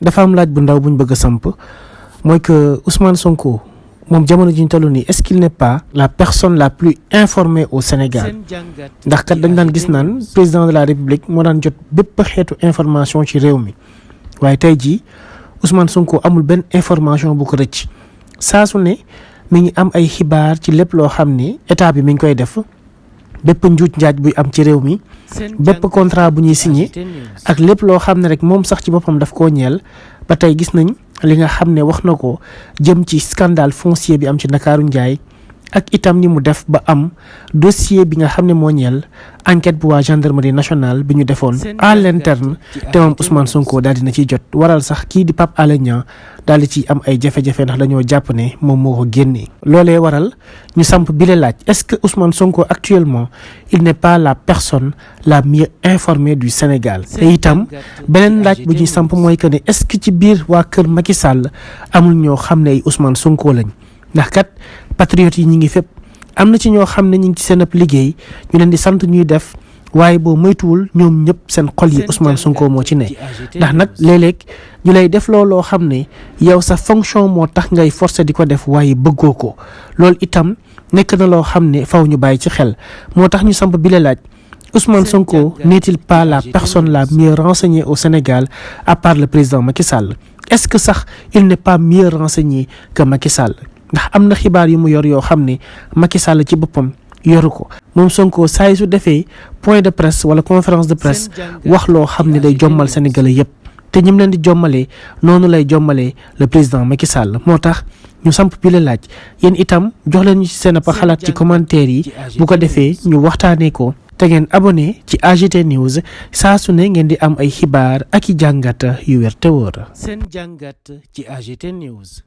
dafa am laaj bu ndaw buñ bëgg a samp mooy que Ousmane Sonko moom jamono ji ñu toll nii est-ce qu'il n'est pas la personne la plus informée au Sénégal ndax kat dañ daan gis naan président de la République moo daan jot bépp xeetu information ci réew mi waaye tey jii Ousmane Sonko amul benn information bu ko rëcc saa su ne mi ngi am ay xibaar ci lépp loo xam ni état bi mi ngi koy def bépp njuuj njaaj buy am ci réew mi bépp contrat bu ñuy signé ak lépp loo xam ne rek moom sax ci boppam daf koo ñeel ba tey gis nañ li nga xam ne wax na ko jëm ci scandale foncier bi am ci Ndakaaru Njaay ak itam ni mu def ba am dossier bi nga xam ne moo ñeel enquête bu waa gendarmerie nationale bi ñu defoon à l'interne te moom Ousmane Sonko daal dina ciy jot waral sax kii di Pape Alé Niang daal di ci am ay jafe-jafe ndax dañoo jàpp ne moom moo ko génnee. loolee waral ñu samp bile laaj est-ce que Ousmane Sonko actuellement il n'est pas la personne la mieux informée du Sénégal te itam beneen laaj bu ñuy samp mooy que ne est-ce que ci biir waa kër Macky Sall amul ñoo xam ne ay Ousmane Sonko lañ ndax kat patriotes yi ñi ngi fépp am na ci ñoo xam ne ñi ngi ci seen ab liggéey ñu leen di sant ñuy def waaye boo moytuwul ñoom ñëpp seen xol yi Ousmane Sonko moo ci ne ndax nag léeg-léeg ñu lay def looloo xam ne yow sa fonction moo tax ngay forcer di ko def waaye bëggoo ko loolu itam nekk na loo xam ne faw ñu bàyyi ci xel moo tax ñu samp bi la laaj Ousmane Sonko n'est-il pas la personne la mieux renseignée au Sénégal à part le président Macky Sall est-ce que sax il n'est pas mieux renseigné que Macky Sall ndax am na xibaar yu mu yor yoo xam ne Macky Sall ci boppam yoru ko moom Sonko saa su defee point de presse wala conférence de presse wax loo xam ne day jommal Sénégalais yépp te ñim leen di jommalee noonu lay jommalee le président Macky Sall moo tax ñu samp bi la laaj yéen itam jox leen ñu ci seen a xalaat ci commentaire yi bu ko defee ñu waxtaanee ko te ngeen abonné ci AGT News saa su ne ngeen di am ay xibaar ak i jàngat yu wér te wóor. seen jàngat ci AGT News.